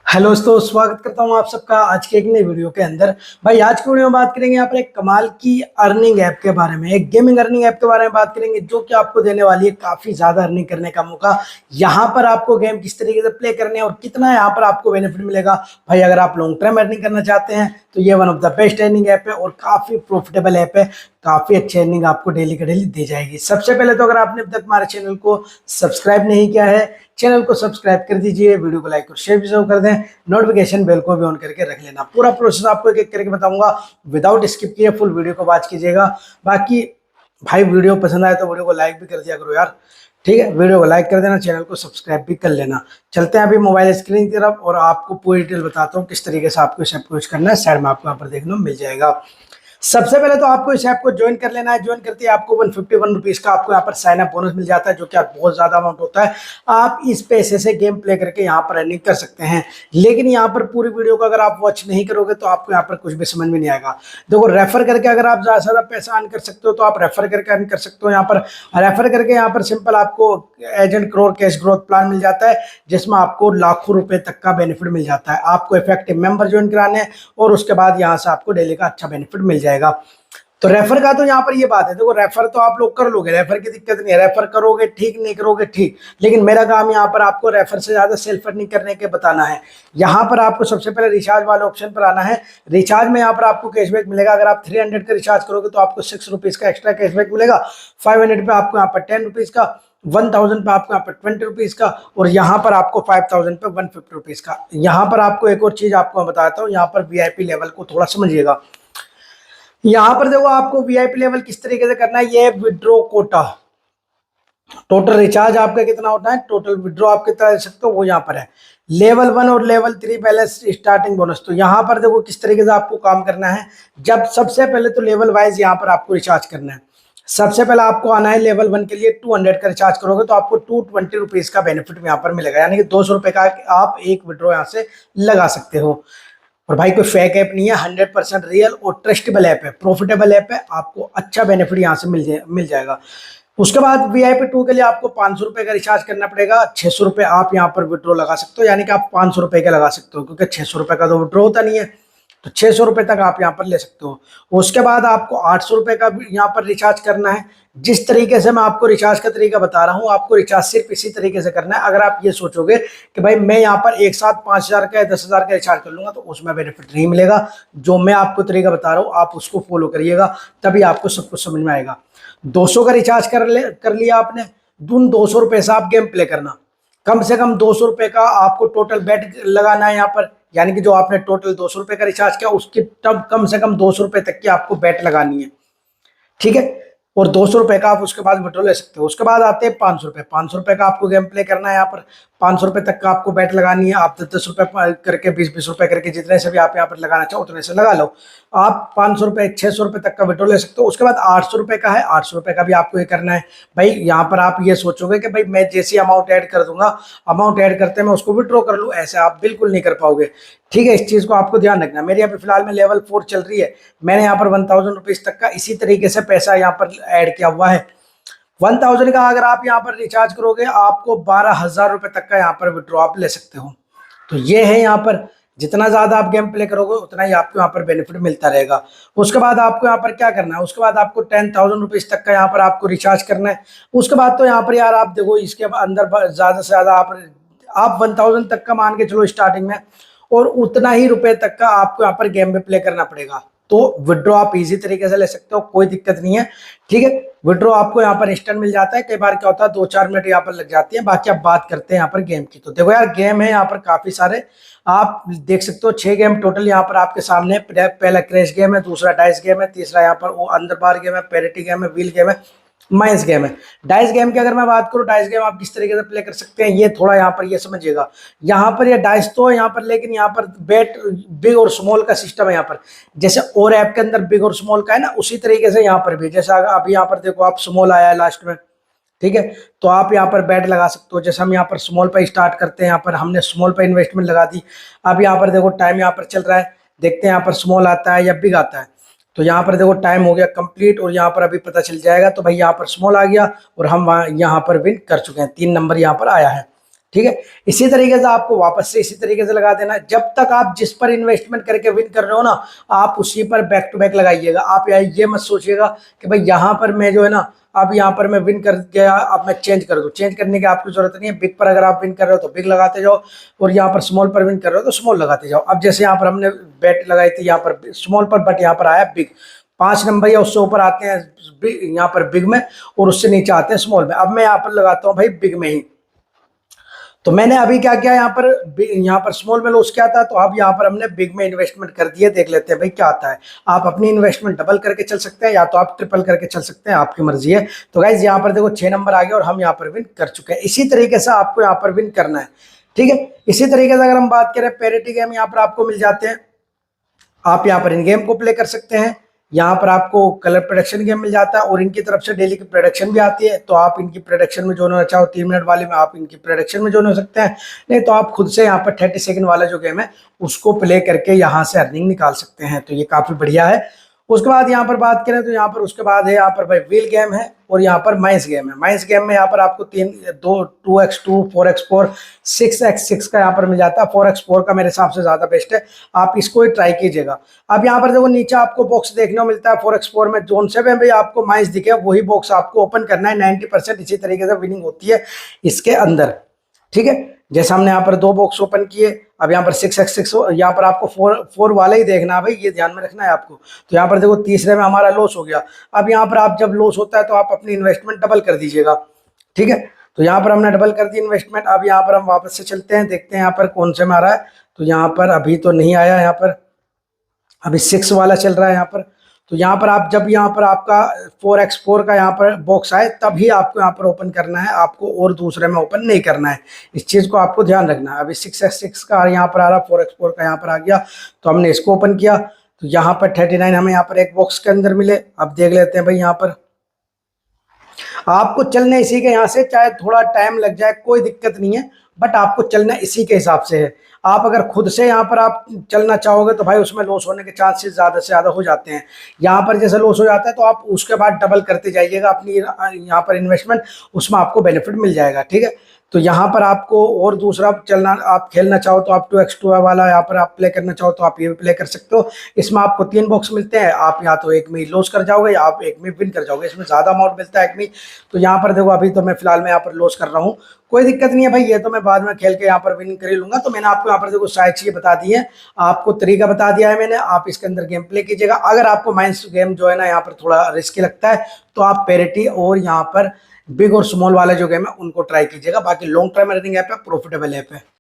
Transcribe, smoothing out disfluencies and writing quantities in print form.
Hello दोस्तों, स्वागत करता हूं आप सबका आज के एक नई वीडियो के अंदर। भाई आज की वीडियो में बात करेंगे यहाँ पर एक कमाल की अर्निंग ऐप के बारे में, एक गेमिंग अर्निंग ऐप के बारे में बात करेंगे जो कि आपको देने वाली है काफी ज्यादा अर्निंग करने का मौका। यहाँ पर आपको गेम किस तरीके से प्ले करने हैं और कितना यहाँ पर आपको बेनिफिट मिलेगा। भाई अगर आप लॉन्ग टर्म अर्निंग करना चाहते हैं तो ये one of the best earning app है और काफी प्रॉफिटेबल ऐप है। काफी अच्छी अर्निंग आपको डेली का डेली दी जाएगी। सबसे पहले तो अगर आपने अब तक हमारे चैनल को सब्सक्राइब नहीं किया है, चैनल को सब्सक्राइब कर दीजिए, वीडियो को लाइक और शेयर भी जरूर कर दें, नोटिफिकेशन बेल को भी ऑन करके रख लेना। पूरा प्रोसेस आपको एक एक करके बताऊंगा, विदाउट स्किप किए फुल वीडियो को वॉच कीजिएगा। बाकी भाई वीडियो पसंद आए तो वीडियो को लाइक भी कर दिया करो यार, ठीक है। वीडियो को लाइक कर देना, चैनल को सब्सक्राइब भी कर लेना। चलते हैं अभी मोबाइल स्क्रीन की तरफ और आपको पूरी डिटेल बताता हूँ किस तरीके से आपको इस ऐप को यूज करना है। साइड में आपको यहाँ पर देखने को मिल जाएगा। सबसे पहले तो आपको इस ऐप को ज्वाइन कर लेना है। ज्वाइन करते ही आपको 151 रुपीज का आपको यहाँ पर साइन अप बोनस मिल जाता है, जो कि आप बहुत ज्यादा अमाउंट होता है। आप इस पैसे से गेम प्ले करके यहाँ पर अर्निंग कर सकते हैं। लेकिन यहाँ पर पूरी वीडियो को अगर आप वॉच नहीं करोगे तो आपको यहाँ पर कुछ भी समझ में नहीं आएगा। देखो, रेफर करके अगर आप ज्यादा से ज्यादा पैसा अर्न कर सकते हो तो आप रेफर करके अर्न कर सकते हो। यहाँ पर रेफर करके यहाँ पर सिंपल आपको agent crore cash growth plan मिल जाता है, जिसमें आपको लाखों रुपए तक का बेनिफिट मिल जाता है। आपको इफेक्टिव मेंबर ज्वाइन कराने हैं और उसके बाद यहाँ से आपको डेली का अच्छा बेनिफिट मिल जाएगा। तो रेफर का तो यहाँ पर ये बात है, देखो रेफर तो आप लोग कर लोगे, रेफर की दिक्कत नहीं है। रेफर करोगे ठीक, नहीं करोगे ठीक, लेकिन मेरा काम यहाँ पर आपको रेफर से ज्यादा सेल्फ अर्निंग करने के बताना है। यहाँ पर आपको सबसे पहले रिचार्ज वाले ऑप्शन पर आना है। रिचार्ज में यहाँ पर आपको कैशबैक मिलेगा। अगर आप 300 का रिचार्ज करोगे तो आपको 6 रुपीज का एक्स्ट्रा कैशबैक मिलेगा। 500 पे आपको यहाँ पर 10 रुपीज का, 1000 पे आपको यहाँ पर 20 रुपीज का और यहाँ पर आपको 5000 पे 150 रुपीज का। यहाँ पर आपको एक और चीज आपको मैं बताता हूँ, यहाँ पर वीआईपी लेवल को थोड़ा समझिएगा। यहाँ पर देखो आपको वीआईपी लेवल किस तरीके से करना है। ये विड्रॉ कोटा, टोटल रिचार्ज आपका कितना होता है, टोटल विड्रॉ आप कितना दे सकते हो, वो यहाँ पर है। लेवल 1 और लेवल 3 बैलेंस स्टार्टिंग बोनस। तो यहाँ पर देखो किस तरीके से आपको काम करना है। जब सबसे पहले तो लेवल वाइज यहाँ पर आपको रिचार्ज करना है। सबसे पहले आपको आना है लेवल 1 के लिए 200 का रिचार्ज करोगे तो आपको 220 रुपीज का बेनिफिट यहाँ पर मिलेगा, यानी कि 200 रुपए का आप एक विड्रॉ यहाँ से लगा सकते हो। और भाई कोई फेक ऐप नहीं है, 100% रियल और ट्रस्टेबल ऐप है, प्रॉफिटेबल ऐप है। आपको अच्छा बेनिफिट यहाँ से मिल जाएगा। उसके बाद VIP 2 के लिए आपको 500 रुपए का रिचार्ज करना पड़ेगा। 600 रुपए आप यहाँ पर विड्रॉ लगा सकते हो, यानी कि आप 500 रुपए का लगा सकते हो, क्योंकि 600 रुपए का तो विड्रॉ होता नहीं है। तो 600 रुपए तक आप यहाँ पर ले सकते हो। उसके बाद आपको 800 रुपए का यहाँ पर रिचार्ज करना है। जिस तरीके से मैं आपको रिचार्ज का तरीका बता रहा हूँ, आपको रिचार्ज सिर्फ इसी तरीके से करना है। अगर आप ये सोचोगे कि भाई मैं यहाँ पर एक साथ 5000 का या 10,000 का रिचार्ज कर लूंगा तो उसमें बेनिफिट नहीं मिलेगा। जो मैं आपको तरीका बता रहा हूँ आप उसको फॉलो करिएगा, तभी आपको सब कुछ समझ में आएगा। 200 का रिचार्ज कर लिया आपने, उन 200 रुपए से आप गेम प्ले करना। कम से कम 200 रुपए का आपको टोटल बेट लगाना है यहाँ पर, यानी कि जो आपने टोटल 200 रुपए का रिचार्ज किया उसकी तब कम से कम 200 रुपए तक की आपको बेट लगानी है, ठीक है। और 200 रुपए का आप उसके बाद विड्रॉ ले सकते हो। उसके बाद आते हैं 500 रुपए। 500 रुपए का आपको गेम प्ले करना है। यहाँ पर 500 रुपए तक का आपको बैट लगानी है। आप 10 रुपए करके 20 रुपए करके जितने से भी आप यहाँ पर लगाना चाहो उतने से लगा लो। आप 500 रुपए 600 रुपए तक का विड्रॉ ले सकते हो। उसके बाद 800 रुपए का है, 800 रुपए का भी आपको ये करना है। भाई यहाँ पर आप ये सोचोगे कि भाई मैं जैसी अमाउंट ऐड कर दूंगा, अमाउंट ऐड करते मैं उसको विड्रॉ कर लूँ, ऐसे आप बिल्कुल नहीं कर पाओगे, ठीक है। इस चीज को आपको ध्यान रखना। मेरे यहाँ पे फिलहाल में लेवल 4 चल रही है। मैंने यहाँ पर 1000 रुपीज तक का इसी तरीके से पैसा यहाँ पर ऐड किया हुआ है। 1000 का अगर आप यहाँ पर रिचार्ज करोगे आपको 12,000 रुपए तक का यहाँ पर विड्रॉ आप ले सकते हो। तो ये है यहाँ पर, जितना ज्यादा आप गेम प्ले करोगे उतना ही आपको यहाँ पर बेनिफिट मिलता रहेगा। उसके बाद आपको यहाँ पर क्या करना है, उसके बाद आपको 10,000 रुपीज तक का यहाँ पर आपको रिचार्ज करना है। उसके बाद तो यहाँ पर यार आप देखो इसके अंदर ज्यादा से ज्यादा आप 1000 तक का मान के चलो स्टार्टिंग में, और उतना ही रुपए तक का आपको यहाँ पर गेम में प्ले करना पड़ेगा। तो विड्रॉ आप इजी तरीके से ले सकते हो, कोई दिक्कत नहीं है, ठीक है। विड्रॉ आपको यहाँ पर इंस्टेंट मिल जाता है। कई बार क्या होता है 2-4 मिनट यहाँ पर लग जाती है। बाकी आप बात करते हैं यहाँ पर गेम की। तो देखो यार गेम है यहाँ पर काफी सारे, आप देख सकते हो 6 गेम टोटल यहाँ पर आपके सामने। पहला क्रैश गेम है, दूसरा डाइस गेम है, तीसरा यहाँ पर वो अंदर बार गेम है, पैरिटी गेम है, व्हील गेम है, माइंस गेम है। डाइस गेम की अगर मैं बात करूं, डाइस गेम आप किस तरीके से प्ले कर सकते हैं ये थोड़ा यहाँ पर ये समझिएगा। यहाँ पर ये डाइस तो है यहाँ पर, लेकिन यहाँ पर बेट बिग और स्मॉल का सिस्टम है यहाँ पर। जैसे और ऐप के अंदर बिग और स्मॉल का है ना, उसी तरीके से यहाँ पर भी। जैसे अभी यहाँ पर देखो आप स्मॉल आया है लास्ट में, ठीक है, तो आप यहाँ पर बेट लगा सकते हो। जैसे हम यहाँ पर स्मॉल पर स्टार्ट करते हैं, यहाँ पर हमने स्मॉल पर इन्वेस्टमेंट लगा दी। अब यहाँ पर देखो टाइम यहाँ पर चल रहा है, देखते हैं यहाँ पर स्मॉल आता है या बिग आता है। तो यहाँ पर देखो टाइम हो गया कंप्लीट और यहाँ पर अभी पता चल जाएगा। तो भाई यहाँ पर स्मॉल आ गया और हम यहाँ पर विन कर चुके हैं, 3 नंबर यहाँ पर आया है। ठीक है। इसी तरीके से आपको वापस से इसी तरीके से लगा देना। जब तक आप जिस पर इन्वेस्टमेंट करके विन कर रहे हो ना, आप उसी पर बैक टू बैक लगाइएगा। आप ये मत सोचिएगा कि भाई यहाँ पर मैं जो है ना, अब यहाँ पर मैं विन कर गया, अब मैं चेंज कर दूं। चेंज करने की आपको जरूरत नहीं है। बिग पर अगर आप विन कर रहे हो तो बिग लगाते जाओ, और यहाँ पर स्मॉल पर विन कर रहे हो तो स्मॉल लगाते जाओ। अब जैसे यहाँ पर हमने बेट लगाई थी यहाँ पर स्मॉल पर, बट यहाँ पर आया बिग। 5 नंबर या उससे ऊपर आते हैं यहाँ पर बिग में, और उससे नीचे आते हैं स्मॉल में। अब मैं यहाँ पर लगाता हूँ भाई बिग में ही। तो मैंने अभी क्या किया, यहाँ पर स्मॉल में लॉस किया था, तो अब यहाँ पर हमने बिग में इन्वेस्टमेंट कर दिया। देख लेते हैं भाई क्या आता है। आप अपनी इन्वेस्टमेंट डबल करके चल सकते हैं, या तो आप ट्रिपल करके चल सकते हैं, आपकी मर्जी है। तो गाइज यहाँ पर देखो 6 नंबर आ गया और हम यहाँ पर विन कर चुके हैं। इसी तरीके से आपको यहाँ पर विन करना है, ठीक है। इसी तरीके से अगर हम बात करें, पैरिटी गेम यहाँ पर आपको मिल जाते हैं। आप यहाँ पर इन गेम को प्ले कर सकते हैं। यहाँ पर आपको कलर प्रोडक्शन गेम मिल जाता है, और इनकी तरफ से डेली की प्रोडक्शन भी आती है। तो आप इनकी प्रोडक्शन में जो होना चाहो 3 मिनट वाले में आप इनकी प्रोडक्शन में जो हो सकते हैं, नहीं तो आप खुद से यहाँ पर 30 सेकंड वाला जो गेम है उसको प्ले करके यहाँ से अर्निंग निकाल सकते हैं। तो ये काफी बढ़िया है। उसके बाद यहाँ पर बात करें तो यहाँ पर उसके बाद है यहाँ पर भाई व्हील गेम है, और यहाँ पर माइस गेम है। माइस गेम में यहाँ पर आपको 2x2 4x4 6x6 का यहाँ पर मिल जाता है। 4x4 का मेरे हिसाब से ज्यादा बेस्ट है, आप इसको ही ट्राई कीजिएगा। अब यहाँ पर देखो नीचे आपको बॉक्स देखने को मिलता है 4x4 में, जोन से भी आपको माइस दिखे वही बॉक्स आपको ओपन करना है। 90% इसी तरीके से विनिंग होती है इसके अंदर, ठीक है। जैसे हमने यहाँ पर 2 बॉक्स ओपन किए, अब यहाँ पर 6x6 यहाँ पर आपको 4 वाला ही देखना है भाई, ये ध्यान में रखना है आपको। तो यहाँ पर देखो तीसरे में हमारा लॉस हो गया। अब यहाँ पर आप जब लॉस होता है तो आप अपनी इन्वेस्टमेंट डबल कर दीजिएगा, ठीक है। तो यहाँ पर हमने डबल कर दी इन्वेस्टमेंट। अब यहाँ पर हम वापस से चलते हैं, देखते हैं यहाँ पर कौन से में आ रहा है। तो यहाँ पर अभी तो नहीं आया, यहाँ पर अभी 6 वाला चल रहा है यहाँ पर। तो यहाँ पर आप जब यहाँ पर आपका 4x4 का यहाँ पर बॉक्स आए तभी आपको यहाँ पर ओपन करना है, आपको और दूसरे में ओपन नहीं करना है। इस चीज़ को आपको ध्यान रखना है। अभी 6x6 का यहाँ पर आ रहा, 4x4 का यहाँ पर आ गया, तो हमने इसको ओपन किया। तो यहाँ पर 39 हमें यहाँ पर एक बॉक्स के अंदर मिले। अब देख लेते हैं भाई, यहाँ पर आपको चलना इसी के यहाँ से, चाहे थोड़ा टाइम लग जाए कोई दिक्कत नहीं है, बट आपको चलना इसी के हिसाब से है। आप अगर खुद से यहाँ पर आप चलना चाहोगे तो भाई उसमें लॉस होने के चांसेस ज़्यादा से ज़्यादा हो जाते हैं। यहाँ पर जैसे लॉस हो जाता है तो आप उसके बाद डबल करते जाइएगा अपनी यहाँ पर इन्वेस्टमेंट, उसमें आपको बेनिफिट मिल जाएगा, ठीक है। तो यहाँ पर आपको और दूसरा चलना, आप खेलना चाहो तो आप 2x2 वाला यहाँ पर आप प्ले करना चाहो तो आप ये भी प्ले कर सकते हो। इसमें आपको 3 बॉक्स मिलते हैं, आप या तो एक में लॉस कर जाओगे या आप एक में विन कर जाओगे। इसमें ज़्यादा अमाउंट मिलता है एक में। तो यहाँ पर देखो अभी तो मैं फिलहाल में यहाँ पर लॉस कर रहा हूँ, कोई दिक्कत नहीं है भाई, ये तो मैं बाद में खेल के यहाँ पर विन कर ही लूंगा। तो मैंने आपको यहाँ पर देखो सारी चीजें बता दी है, आपको तरीका बता दिया है मैंने, आप इसके अंदर गेम प्ले कीजिएगा। अगर आपको माइंस गेम जो है ना यहाँ पर थोड़ा रिस्की लगता है तो आप पैरिटी और यहाँ पर बिग और स्मॉल वाले जो गेम है उनको ट्राई कीजिएगा। बाकी लॉन्ग टर्म अर्निंग ऐप है, प्रॉफिटेबल ऐप है।